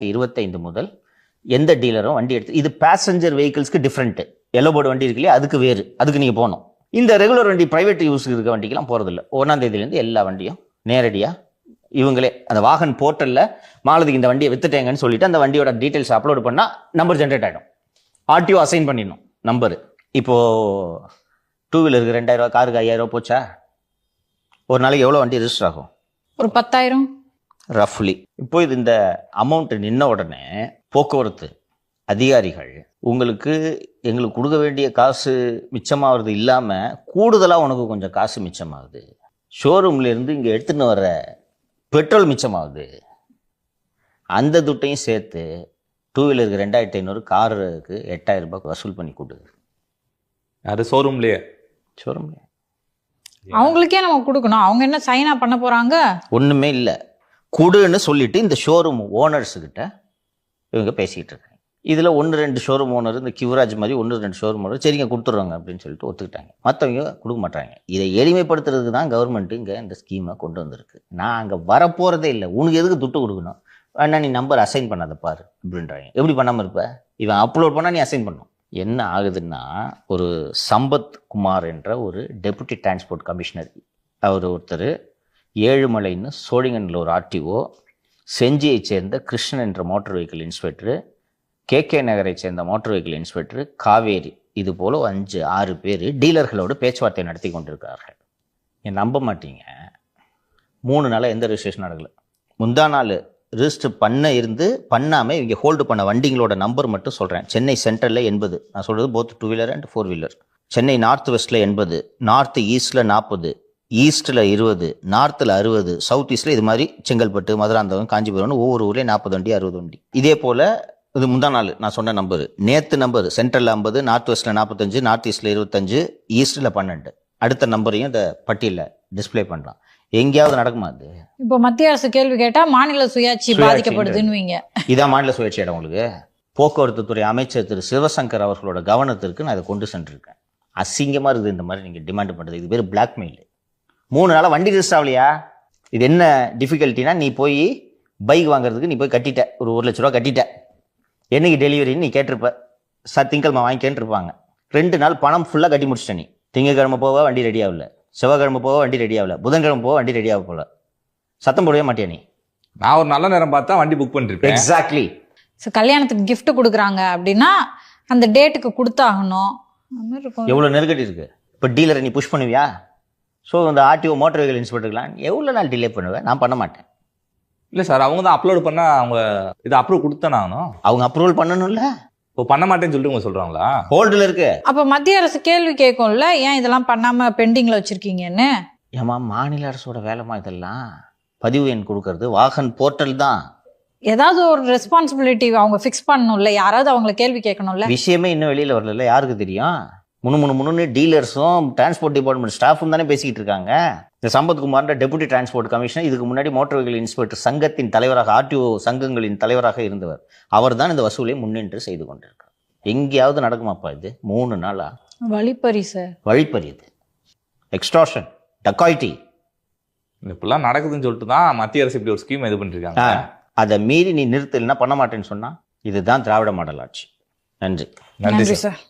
25 முதல் எந்த டீலரும் வண்டி எடுத்து, இது பேசஞ்சர் வெஹிக்கிள்ஸ்க்கு டிஃப்ரெண்ட். எல்லோ போர்டு வண்டி இருக்கு இல்லையா, அதுக்கு வேறு, அதுக்கு நீங்கள் போகணும். இந்த ரெகுலர் வண்டி பிரைவேட் யூஸுக்கு இருக்க வண்டிக்கெல்லாம் போகிறதில்ல. 1ஆம் தேதியிலேருந்து எல்லா வண்டியும் நேரடியாக இவங்களே அந்த வாகன் போர்ட்டலில் மாலதிக்கு இந்த வண்டியை வித்துட்டேங்கன்னு சொல்லிட்டு அந்த வண்டியோட டீட்டெயில்ஸ் அப்லோட் பண்ணால் நம்பர் ஜென்ரேட் ஆகிடும். ஆர்டிஓ அசைன் பண்ணிடணும் நம்பரு. இப்போது 2 வீலருக்கு 2000, காருக்கு 5000 போச்சா? ஒரு நாளைக்கு எவ்வளோ வண்டி ரிஜிஸ்டர் ஆகும்? ஒரு 10,000 ரஃப்லி. இப்போ இது இந்த அமௌண்ட் நின்ன உடனே போக்குவரத்து அதிகாரிகள் எங்களுக்கு கொடுக்க வேண்டிய காசு மிச்சமாகிறது இல்லாமல் கூடுதலாக உனக்கு கொஞ்சம் காசு மிச்சமாகுது, ஷோரூம்லேருந்து இங்கே எடுத்துன்னு வர பெட்ரோல் மிச்சமாகுது, அந்த துட்டையும் சேர்த்து 2 வீலருக்கு 2500, காருக்கு 8000 ரூபாய் வசூல் பண்ணி கொடு. அது ஷோரூம்லேயே அவங்களுக்கே நம்ம கொடுக்கணும். அவங்க என்ன சைனா பண்ண போறாங்க? ஒன்றுமே இல்லை, கொடுன்னு சொல்லிட்டு இந்த ஷோரூம் ஓனர்ஸுக்கிட்ட இவங்க பேசிக்கிட்டு இருக்காங்க. இதில் 1-2 ஷோரூம் ஓனர், இந்த கிவராஜ் மாதிரி 1-2 ஷோரூம் ஓனர் சரிங்க கொடுத்துட்றாங்க அப்படின்னு சொல்லிட்டு ஒத்துக்கிட்டாங்க. மற்றவங்க கொடுக்க மாட்டாங்க. இதை எளிமைப்படுத்துறதுக்கு தான் கவர்மெண்ட்டு இங்கே இந்த ஸ்கீமை கொண்டு வந்திருக்கு. நான் அங்கே வரப்போகிறதே இல்லை, உனக்கு எதுக்கு துட்டு கொடுக்கணும், வேணா நீ நம்பர் அசைன் பண்ணாத பாரு அப்படின்றாங்க. எப்படி பண்ணாமல் இருப்ப? இவன் அப்லோட் பண்ணால் நீ அசைன் பண்ணணும். என்ன ஆகுதுன்னா, ஒரு சம்பத் குமார் என்ற ஒரு டெபுட்டி டிரான்ஸ்போர்ட் கமிஷனர், அவர் ஒருத்தர், ஏழுமலைன்னு சோழிங்கனில் ஒரு ஆர்டிஓ, செஞ்சியை சேர்ந்த கிருஷ்ணன் என்ற மோட்டார் வெஹிக்கிள் இன்ஸ்பெக்டரு, KK நகரை சேர்ந்த மோட்டார் வெஹிக்கிள் இன்ஸ்பெக்டரு காவேரி, இது போல் 5-6 பேர் டீலர்களோடு பேச்சுவார்த்தை நடத்தி கொண்டிருக்கிறார்கள். நீங்கள் நம்ப மாட்டீங்க, 3 நாளாக எந்த ரிஜிஸ்ட்ரேஷன் நடக்கல. முந்தா நாள் ரிஜிஸ்டர் பண்ணாமல் இவங்க ஹோல்டு பண்ண வண்டிங்களோட நம்பர் மட்டும் சொல்கிறேன். சென்னை சென்ட்ரலில் 80, நான் சொல்கிறது both 2 wheeler and 4 wheeler. Chennai north வெஸ்ட்டில் 80, நார்த் ஈஸ்டில் 40, ஈஸ்ட்டில் 20, நார்த்தில் 60, சவுத் ஈஸ்ட்டில் இது மாதிரி செங்கல்பட்டு, மதுராந்தகம், காஞ்சிபுரம்னு ஒவ்வொரு ஊர்லேயும் 40 வண்டி 60 வண்டி. இதே போல் இது முந்தா நாள் நான் சொன்ன நம்பரு. நேற்று நம்பர் சென்ட்ரலில் 50, நார்த் வெஸ்ட்டில் 45, நார்த் ஈஸ்ட்டில் 25, ஈஸ்ட்டில் 12. அடுத்த நம்பரையும் இந்த பட்டியலில் டிஸ்பிளே பண்ணலாம். எங்கேயாவது நடக்குமா அது? இப்போ மத்திய அரசு கேள்வி கேட்டா மாநில சுயாட்சி பாதிக்கப்படுதுன்னு இதான் மாநில சுயாட்சி இடம். உங்களுக்கு போக்குவரத்து துறை அமைச்சர் திரு சிவசங்கர் அவர்களோட கவனத்திற்கு நான் இதை கொண்டு சென்றிருக்கேன். அசிங்கமாக இருக்குது இந்த மாதிரி நீங்கள் டிமாண்ட் பண்ணுறது. இது பேர் பிளாக்மெயில். 3 நாளாக வண்டி ரிஜிஸ்டர் ஆகலையா? இது என்ன டிஃபிகல்ட்டினா, நீ போய் பைக் வாங்குறதுக்கு நீ போய் கட்டிட்ட, ஒரு 1 லட்ச ரூபா கட்டிட்ட, என்னைக்கு டெலிவரின்னு நீ கேட்டிருப்ப. திங்கக்கிழமை வாங்கிக்கேன்னு இருப்பாங்க. 2 நாள் பணம் ஃபுல்லாக கட்டி முடிச்சிட்ட. நீ திங்கக்கிழமை போக வண்டி ரெடி ஆகல, செவ்வாய்க்கிழமை போக வண்டி ரெடி ஆகல, புதன்கிழமை போக வண்டி ரெடி ஆக போல, சத்தம் போடவே மாட்டியா நீ? நான் ஒரு நல்ல நேரம் பார்த்தா வண்டி புக் பண்ணிருப்பேன். எக்ஸாக்ட்லி. ஸோ கல்யாணத்துக்கு gift கொடுக்குறாங்க அப்படின்னா அந்த டேட்டுக்கு கொடுத்தாகணும். எவ்வளோ நெருக்கடி இருக்கு. இப்போ டீலரை நீ புஷ் பண்ணுவியா? ஸோ இந்த ஆர்டிஓ மோட்டார் வெஹிக்கிள் இன்ஸ்பெக்டர்லாம் எவ்வளோ நாள் டிலே பண்ணுவேன்? நான் பண்ண மாட்டேன். இல்லை சார், அவங்க தான் அப்லோட் பண்ணால் அவங்க இதை அப்ரூவ் கொடுத்தானே ஆகணும். அவங்க அப்ரூவல் பண்ணணும்ல. இப்போ பண்ண மாட்டேன்னு சொல்லிட்டு உங்க சொல்கிறாங்களா? ஹோல்டில் இருக்கு. அப்போ மத்திய அரசு கேள்வி கேட்கும்ல, ஏன் இதெல்லாம் பண்ணாமல் பெண்டிங்கில் வச்சுருக்கீங்கன்னு. ஏமா மாநில அரசோட வேலைமா இதெல்லாம்? பதிவு எண் கொடுக்கறது வாகன் போர்ட்டல் தான். ஏதாவது ஒரு ரெஸ்பான்சிபிலிட்டி அவங்க ஃபிக்ஸ் பண்ணணும்ல, யாராவது அவங்கள கேள்வி கேட்கணும்ல. விஷயமே இன்னும் வெளியில் வரல, யாருக்கு தெரியும்? முன்னு டீலர்ஸும் டிரான்ஸ்போர்ட் டிபார்ட்மெண்ட் ஸ்டாஃபும் தானே பேசிக்கிட்டு இருக்காங்க. இந்த சம்பத்குமார்ன்ற டெபுட்டி டிரான்ஸ்போர்ட் கமிஷனர் இதுக்கு முன்னாடி மோட்டார் வெஹிக்கிள் இன்ஸ்பெக்டர் சங்கத்தின் தலைவராக, ஆர்டிஓ சங்கங்களின் தலைவராக இருந்தவர். அவர் தான் இந்த வசூலை முன்னின்று செய்து கொண்டிருக்கார். எங்கேயாவது நடக்குமாப்பா இது? 3 நாளா வழிப்பறி சார். வழிப்பறி, இது எக்ஸ்டார்ஷன், டக்காய்டி. இப்பெல்லாம் நடக்குதுன்னு சொல்லிட்டு தான் மத்திய அரசு இப்படி ஒரு ஸ்கீம் இது பண்ணிருக்காங்க. அதை மீறி நீ நிறுத்தலைன்னா பண்ண மாட்டேன்னு சொன்னா இதுதான் திராவிட மாடல் ஆட்சி. நன்றி. நன்றி சார்.